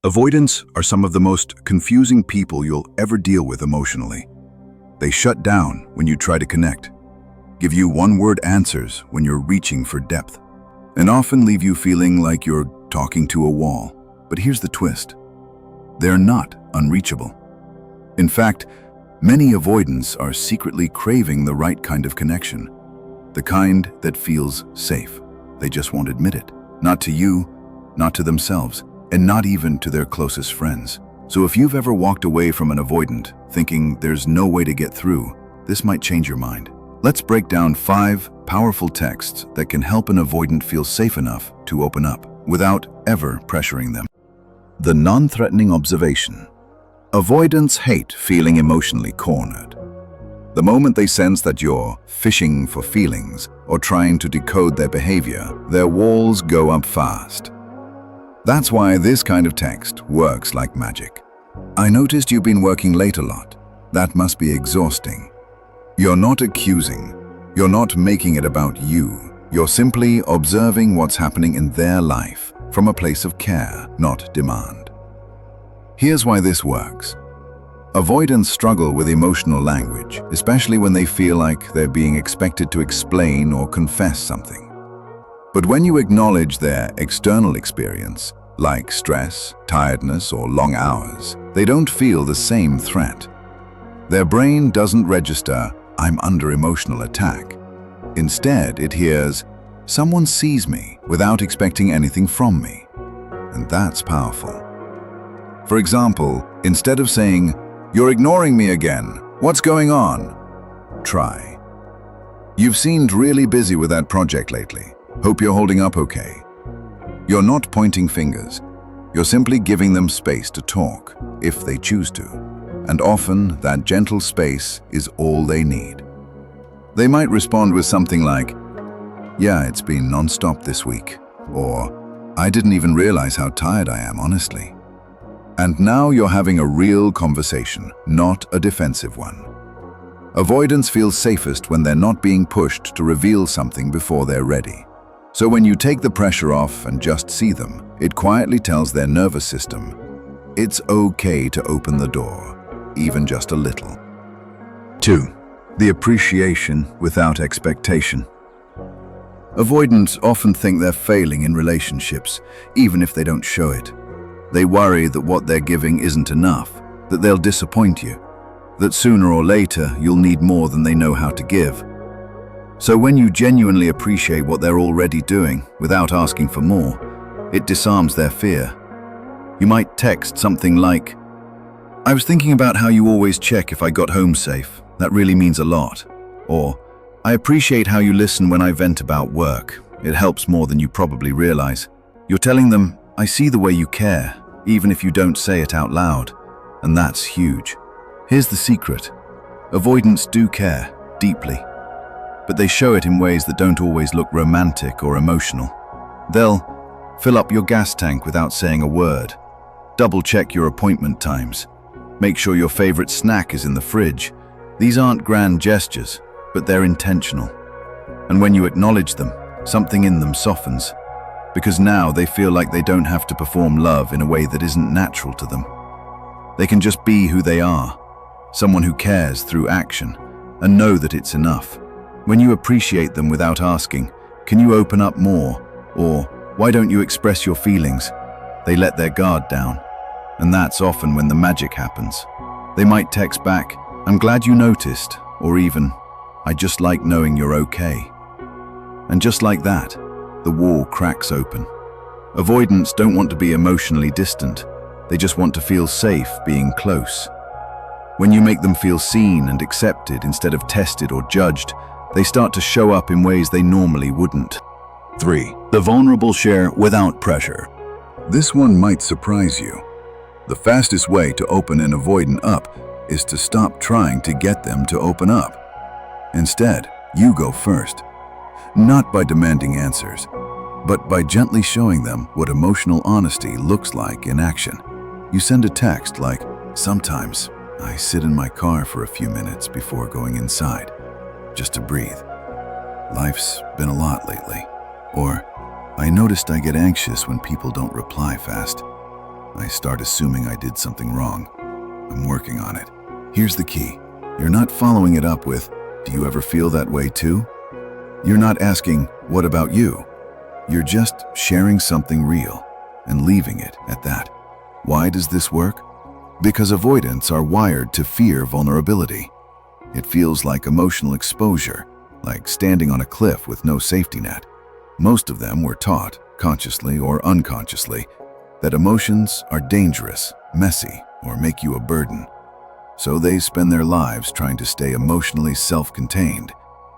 Avoidants are some of the most confusing people you'll ever deal with emotionally. They shut down when you try to connect, give you one-word answers when you're reaching for depth, and often leave you feeling like you're talking to a wall. But here's the twist. They're not unreachable. In fact, many avoidants are secretly craving the right kind of connection, the kind that feels safe. They just won't admit it. Not to you, not to themselves, and not even to their closest friends. So if you've ever walked away from an avoidant thinking there's no way to get through, this might change your mind. Let's break down 5 powerful texts that can help an avoidant feel safe enough to open up without ever pressuring them. The non-threatening observation. Avoidants hate feeling emotionally cornered. The moment they sense that you're fishing for feelings or trying to decode their behavior, their walls go up fast. That's why this kind of text works like magic. I noticed you've been working late a lot. That must be exhausting. You're not accusing. You're not making it about you. You're simply observing what's happening in their life from a place of care, not demand. Here's why this works. Avoidants struggle with emotional language, especially when they feel like they're being expected to explain or confess something. But when you acknowledge their external experience, like stress, tiredness, or long hours, they don't feel the same threat. Their brain doesn't register, "I'm under emotional attack." Instead, it hears, "Someone sees me without expecting anything from me." And that's powerful. For example, instead of saying, "You're ignoring me again. What's going on?" Try, "You've seemed really busy with that project lately. Hope you're holding up okay." You're not pointing fingers. You're simply giving them space to talk, if they choose to. And often, that gentle space is all they need. They might respond with something like, "Yeah, it's been non-stop this week," or, "I didn't even realize how tired I am, honestly." And now you're having a real conversation, not a defensive one. Avoidance feels safest when they're not being pushed to reveal something before they're ready. So when you take the pressure off and just see them, it quietly tells their nervous system, it's okay to open the door, even just a little. 2. The appreciation without expectation. Avoidants often think they're failing in relationships, even if they don't show it. They worry that what they're giving isn't enough, that they'll disappoint you, that sooner or later you'll need more than they know how to give. So when you genuinely appreciate what they're already doing without asking for more, it disarms their fear. You might text something like, "I was thinking about how you always check if I got home safe. That really means a lot." Or, "I appreciate how you listen when I vent about work. It helps more than you probably realize." You're telling them, "I see the way you care, even if you don't say it out loud." And that's huge. Here's the secret. Avoidants do care, deeply. But they show it in ways that don't always look romantic or emotional. They'll fill up your gas tank without saying a word, double-check your appointment times, make sure your favorite snack is in the fridge. These aren't grand gestures, but they're intentional. And when you acknowledge them, something in them softens, because now they feel like they don't have to perform love in a way that isn't natural to them. They can just be who they are, someone who cares through action, and know that it's enough. When you appreciate them without asking, "Can you open up more?" or "Why don't you express your feelings?" they let their guard down. And that's often when the magic happens. They might text back, "I'm glad you noticed," or even, "I just like knowing you're okay." And just like that, the wall cracks open. Avoidants don't want to be emotionally distant. They just want to feel safe being close. When you make them feel seen and accepted instead of tested or judged, they start to show up in ways they normally wouldn't. 3. The vulnerable share without pressure. This one might surprise you. The fastest way to open an avoidant up is to stop trying to get them to open up. Instead, you go first. Not by demanding answers, but by gently showing them what emotional honesty looks like in action. You send a text like, "Sometimes I sit in my car for a few minutes before going inside, just to breathe. Life's been a lot lately." Or, "I noticed I get anxious when people don't reply fast." I start assuming I did something wrong. I'm working on it. Here's the key. You're not following it up with, "Do you ever feel that way too?" You're not asking, "What about you?" You're just sharing something real and leaving it at that. Why does this work? Because avoidants are wired to fear vulnerability. It feels like emotional exposure, like standing on a cliff with no safety net. Most of them were taught, consciously or unconsciously, that emotions are dangerous, messy, or make you a burden. So they spend their lives trying to stay emotionally self-contained,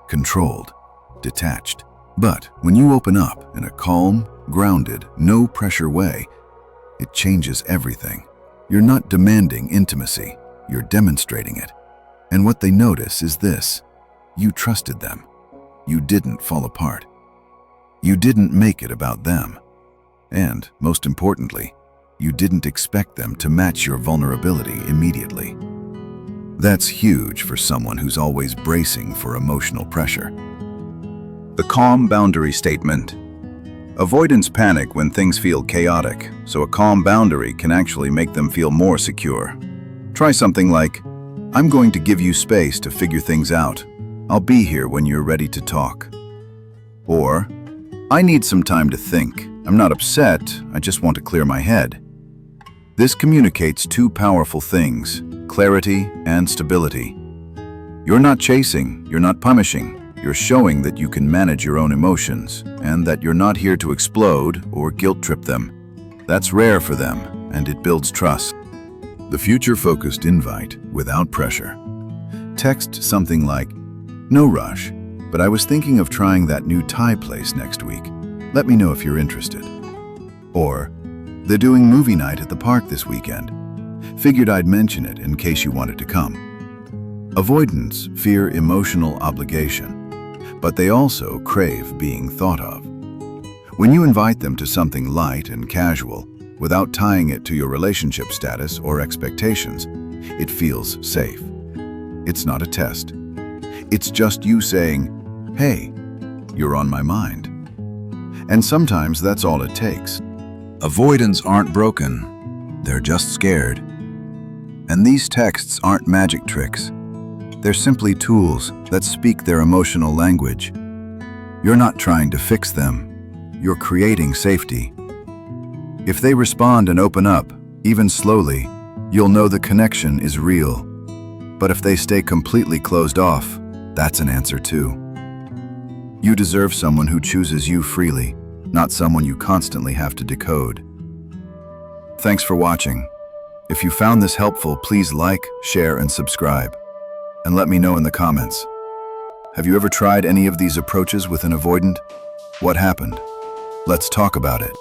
controlled, detached. But when you open up in a calm, grounded, no-pressure way, it changes everything. You're not demanding intimacy, you're demonstrating it. And what they notice is this: you trusted them. You didn't fall apart. You didn't make it about them. And, most importantly, you didn't expect them to match your vulnerability immediately. That's huge for someone who's always bracing for emotional pressure. The calm boundary statement. Avoidants panic when things feel chaotic, so a calm boundary can actually make them feel more secure. Try something like, "I'm going to give you space to figure things out. I'll be here when you're ready to talk." Or, "I need some time to think. I'm not upset, I just want to clear my head." This communicates two powerful things: clarity and stability. You're not chasing, you're not punishing. You're showing that you can manage your own emotions and that you're not here to explode or guilt-trip them. That's rare for them, and it builds trust. The future-focused invite without pressure. Text something like, "No rush, but I was thinking of trying that new Thai place next week. Let me know if you're interested." Or, "They're doing movie night at the park this weekend. Figured I'd mention it in case you wanted to come." Avoidants fear emotional obligation, but they also crave being thought of. When you invite them to something light and casual, without tying it to your relationship status or expectations, it feels safe. It's not a test. It's just you saying, "Hey, you're on my mind." And sometimes that's all it takes. Avoidants aren't broken, they're just scared. And these texts aren't magic tricks. They're simply tools that speak their emotional language. You're not trying to fix them, you're creating safety. If they respond and open up, even slowly, you'll know the connection is real. But if they stay completely closed off, that's an answer too. You deserve someone who chooses you freely, not someone you constantly have to decode. Thanks for watching. If you found this helpful, please like, share, and subscribe. And let me know in the comments. Have you ever tried any of these approaches with an avoidant? What happened? Let's talk about it.